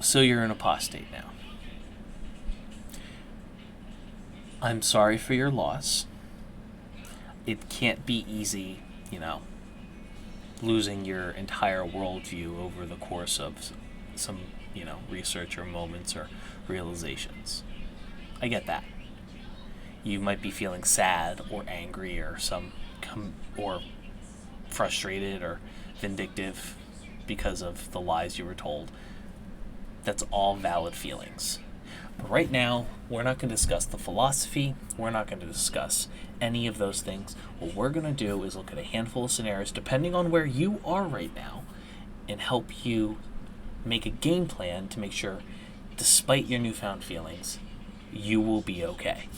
So you're an apostate now. I'm sorry for your loss. It can't be easy, losing your entire worldview over the course of some, research or moments or realizations. I get that. You might be feeling sad or angry or or frustrated or vindictive because of the lies you were told. That's all valid feelings. But right now, we're not going to discuss the philosophy. We're not going to discuss any of those things. What we're going to do is look at a handful of scenarios, depending on where you are right now, and help you make a game plan to make sure, despite your newfound feelings, you will be okay.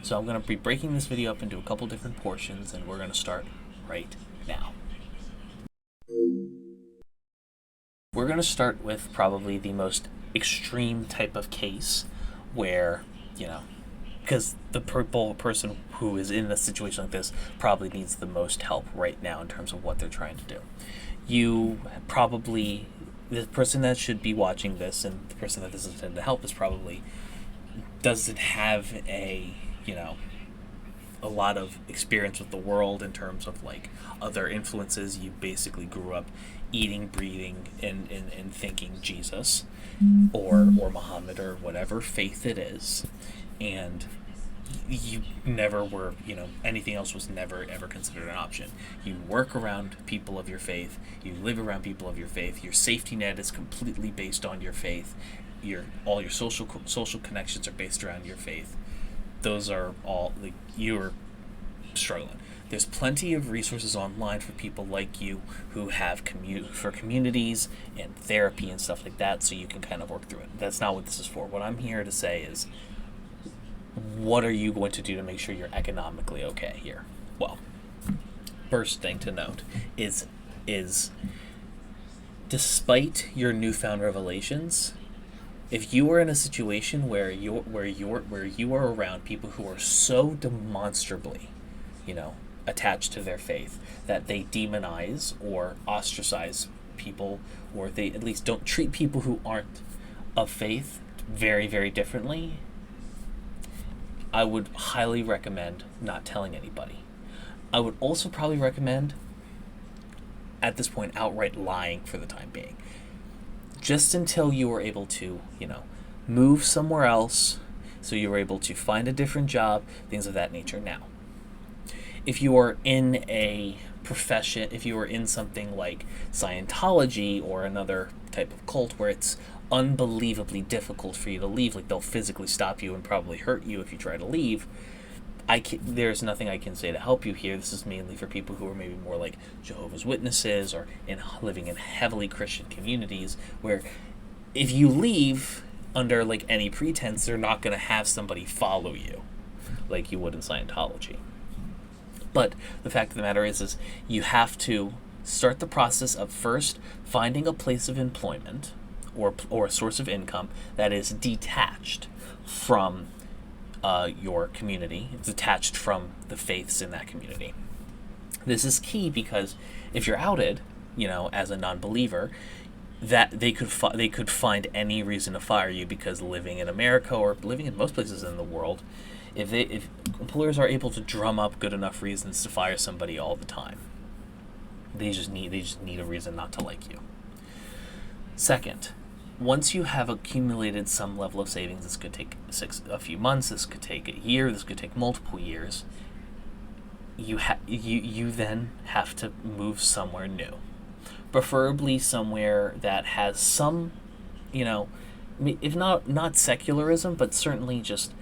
So I'm going to be breaking this video up into a couple different portions, and we're going to start right now. We're going to start with probably the most extreme type of case where, because the person who is in a situation like this probably needs the most help right now in terms of what they're trying to do. The person that should be watching this and the person that this is intended to help is probably doesn't have a lot of experience with the world in terms of other influences. You basically grew up eating, breathing, and thinking Jesus or Muhammad or whatever faith it is, and you never were, anything else was never ever considered an option. You work around people of your faith, you live around people of your faith, your safety net is completely based on your faith, all your social connections are based around your faith. Those are all, you're struggling. There's plenty of resources online for people like you who have for communities and therapy and stuff like that, so you can kind of work through it. That's not what this is for. What I'm here to say is, what are you going to do to make sure you're economically okay here? Well, first thing to note is despite your newfound revelations, if you are in a situation where you are around people who are so demonstrably, attached to their faith that they demonize or ostracize people, or they at least don't treat people who aren't of faith very, very differently, I would highly recommend not telling anybody. I would also probably recommend, at this point, outright lying for the time being. Just until you are able to, move somewhere else, so you are able to find a different job, things of that nature. Now, if you are in a profession, if you are in something like Scientology or another type of cult where it's unbelievably difficult for you to leave, they'll physically stop you and probably hurt you if you try to leave, there's nothing I can say to help you here. This is mainly for people who are maybe more like Jehovah's Witnesses or living in heavily Christian communities, where if you leave under any pretense, they're not going to have somebody follow you like you would in Scientology. But the fact of the matter is you have to start the process of first finding a place of employment or a source of income that is detached from your community. It's detached from the faiths in that community. This is key because if you're outed, as a non-believer, that they could find any reason to fire you, because living in America or living in most places in the world, if employers are able to drum up good enough reasons to fire somebody all the time, they just need a reason not to like you. Second, once you have accumulated some level of savings, this could take a few months, this could take a year, this could take multiple years, you then have to move somewhere new. Preferably somewhere that has some, if not secularism, but certainly just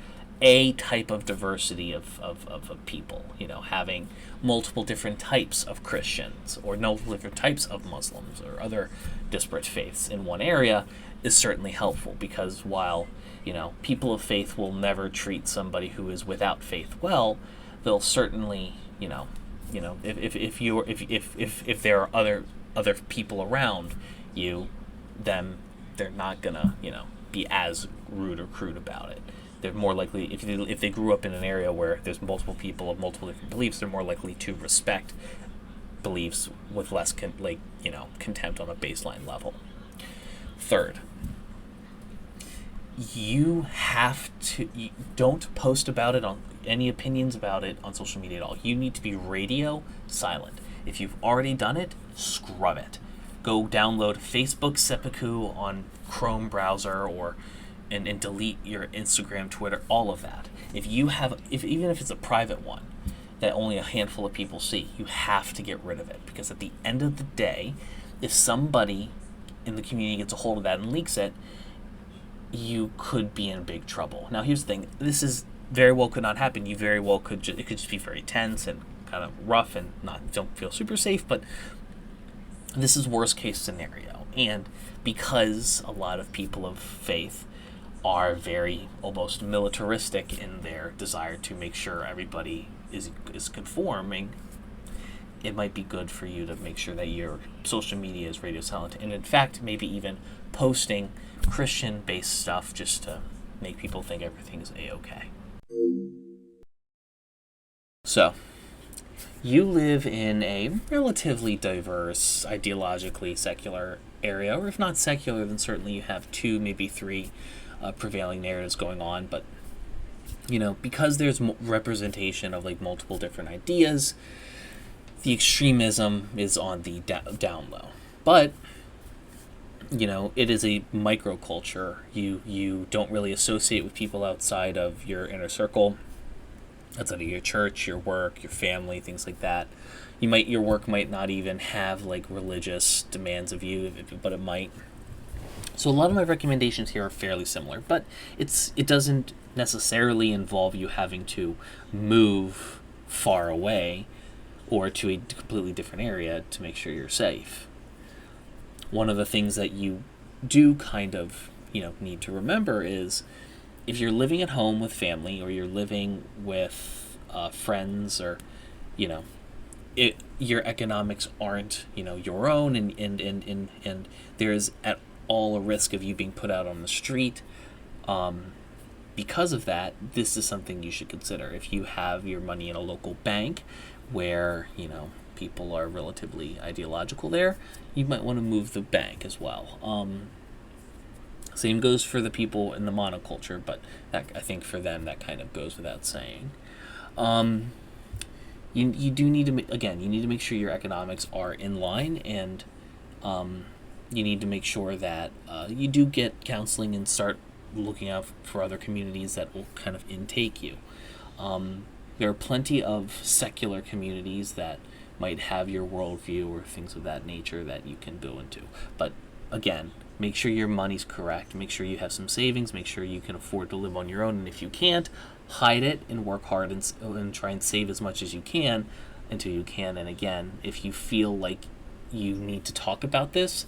a type of diversity of people, having multiple different types of Christians or multiple different types of Muslims or other disparate faiths in one area is certainly helpful, because while, people of faith will never treat somebody who is without faith well, they'll certainly, if there are other people around you, then they're not gonna, be as rude or crude about it. They're more likely, if they grew up in an area where there's multiple people of multiple different beliefs, they're more likely to respect beliefs with less contempt on a baseline level. Third, you don't post about it on any opinions about it on social media at all. You need to be radio silent. If you've already done it, scrub it. Go download Facebook Seppuku on Chrome browser and delete your Instagram, Twitter, all of that. Even if it's a private one that only a handful of people see, you have to get rid of it, because at the end of the day, if somebody in the community gets a hold of that and leaks it, you could be in big trouble. Now, here's the thing. This is very well could not happen. You very well could it could just be very tense and kind of rough and don't feel super safe, but this is worst case scenario. And because a lot of people of faith are very almost militaristic in their desire to make sure everybody is conforming, it might be good for you to make sure that your social media is radio silent, and in fact maybe even posting Christian-based stuff just to make people think everything is a-okay. So, you live in a relatively diverse, ideologically secular area, or if not secular, then certainly you have 2, maybe 3 prevailing narratives going on, but because there's representation of like multiple different ideas, the extremism is on the down low. But it is a microculture. You don't really associate with people outside of your inner circle, outside of your church, your work, your family, things like that. Your work might not even have like religious demands of you, but it might. So a lot of my recommendations here are fairly similar, but it doesn't necessarily involve you having to move far away or to a completely different area to make sure you're safe. One of the things that you do kind of need to remember is, if you're living at home with family, or you're living with friends, or your economics aren't your own, and there's at all a risk of you being put out on the street. Because of that, this is something you should consider. If you have your money in a local bank where people are relatively ideological there, you might want to move the bank as well. Same goes for the people in the monoculture, but that, I think for them that kind of goes without saying. You do need to, you need to make sure your economics are in line, and you need to make sure that you do get counseling and start looking out for other communities that will kind of intake you. There are plenty of secular communities that might have your worldview or things of that nature that you can go into. But again, make sure your money's correct. Make sure you have some savings. Make sure you can afford to live on your own. And if you can't, hide it and work hard and try and save as much as you can until you can. And again, if you feel like you need to talk about this,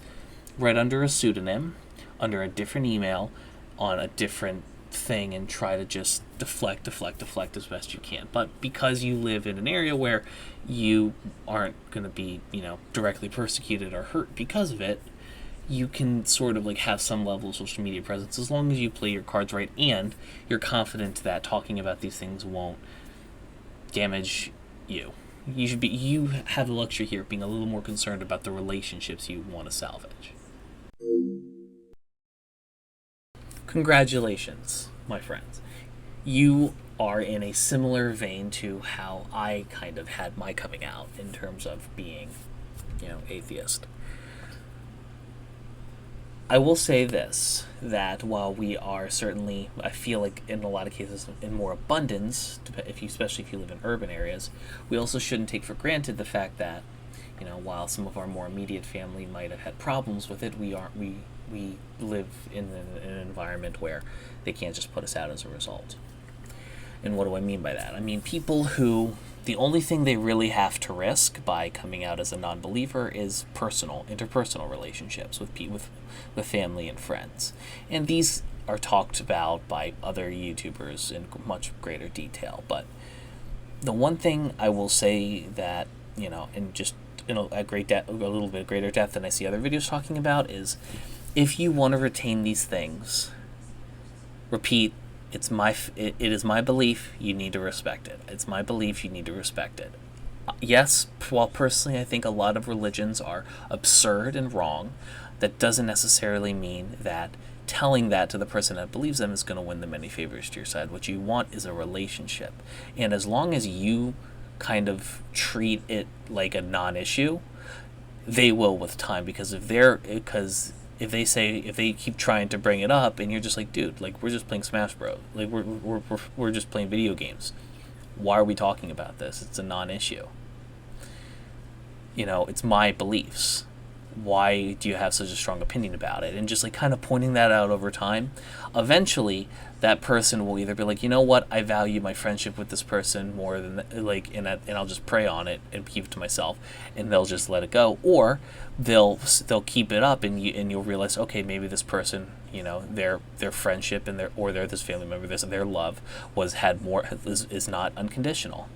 write under a pseudonym, under a different email, on a different thing, and try to just deflect as best you can. But because you live in an area where you aren't going to be, directly persecuted or hurt because of it, you can sort of like have some level of social media presence as long as you play your cards right and you're confident that talking about these things won't damage you. You have the luxury here of being a little more concerned about the relationships you want to salvage. Congratulations, my friends. You are in a similar vein to how I kind of had my coming out in terms of being, atheist. I will say this, that while we are certainly, I feel like in a lot of cases, in more abundance, especially if you live in urban areas, we also shouldn't take for granted the fact that, while some of our more immediate family might have had problems with it, we live in an environment where they can't just put us out as a result. And what do I mean by that? I mean people who, the only thing they really have to risk by coming out as a non-believer is interpersonal relationships with family and friends. And these are talked about by other YouTubers in much greater detail. But the one thing I will say that, in just a little bit greater depth than I see other videos talking about, is if you want to retain these things, repeat, it is my belief, you need to respect it. It's my belief, you need to respect it. Yes, while personally I think a lot of religions are absurd and wrong, that doesn't necessarily mean that telling that to the person that believes them is going to win them any favors to your side. What you want is a relationship. And as long as you kind of treat it like a non-issue, they will with time. Because if they keep trying to bring it up and you're just like, dude, like, we're just playing Smash Bros, like, we're just playing video games, why are we talking about this? It's a non-issue. It's my beliefs. Why do you have such a strong opinion about it? And just like kind of pointing that out over time, eventually that person will either be like, you know what, I value my friendship with this person more than and I'll just pray on it and keep it to myself, and they'll just let it go, or they'll keep it up, and you'll realize, okay, maybe this person, their friendship and their this family member, their love is not unconditional.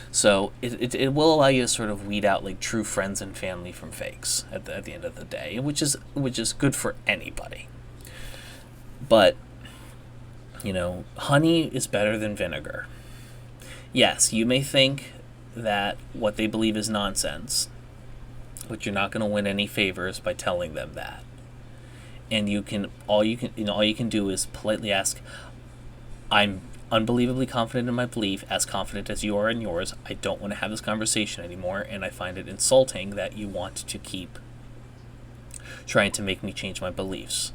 So it will allow you to sort of weed out like true friends and family from fakes at the end of the day, which is good for anybody. But honey is better than vinegar. Yes, you may think that what they believe is nonsense, but you're not going to win any favors by telling them that. And all you can do is politely ask, I'm unbelievably confident in my belief, as confident as you are in yours. I don't want to have this conversation anymore, and I find it insulting that you want to keep trying to make me change my beliefs.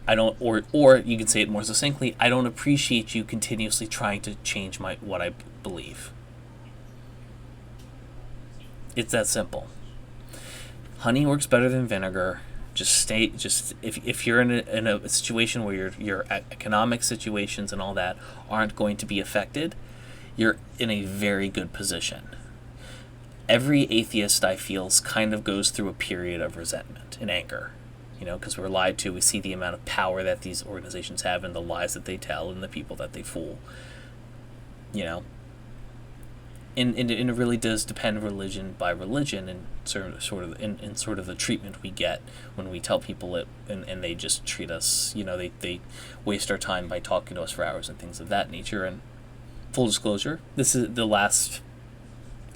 I don't, or you can say it more succinctly, I don't appreciate you continuously trying to change what I believe. It's that simple. Honey works better than vinegar. If you're in a situation where your economic situations and all that aren't going to be affected, you're in a very good position. Every atheist, I feel, kind of goes through a period of resentment and anger, because we're lied to. We see the amount of power that these organizations have and the lies that they tell and the people that they fool. And it really does depend religion by religion, and sort of the treatment we get when we tell people it, and they just treat us, they waste our time by talking to us for hours and things of that nature. And full disclosure, this is the last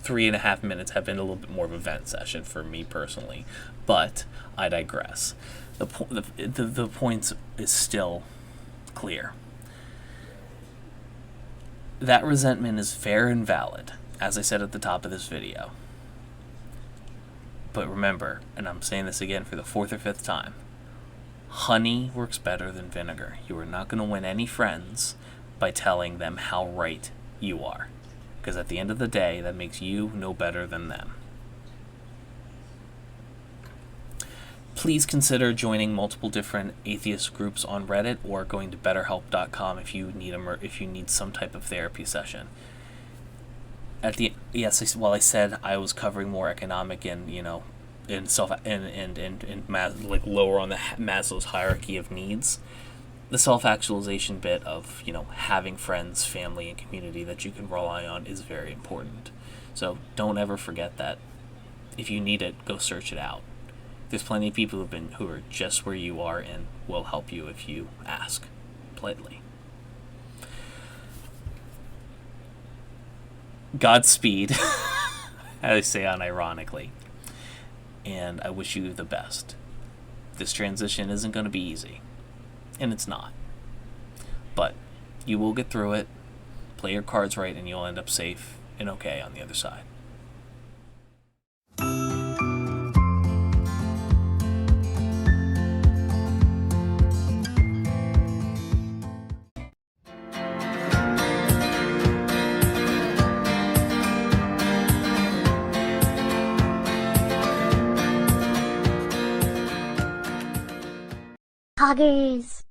3.5 minutes have been a little bit more of a vent session for me personally, but I digress. The point is still clear. That resentment is fair and valid, as I said at the top of this video. But remember, and I'm saying this again for the 4th or 5th time, honey works better than vinegar. You are not going to win any friends by telling them how right you are, because at the end of the day, that makes you no better than them. Please consider joining multiple different atheist groups on Reddit, or going to BetterHelp.com if you need some type of therapy session. While I said I was covering more economic and like lower on the Maslow's hierarchy of needs, the self-actualization bit of having friends, family, and community that you can rely on is very important. So don't ever forget that. If you need it, go search it out. There's plenty of people who are just where you are and will help you if you ask politely. Godspeed, as I say unironically, and I wish you the best. This transition isn't going to be easy, and it's not. But you will get through it, play your cards right, and you'll end up safe and okay on the other side. Poggers.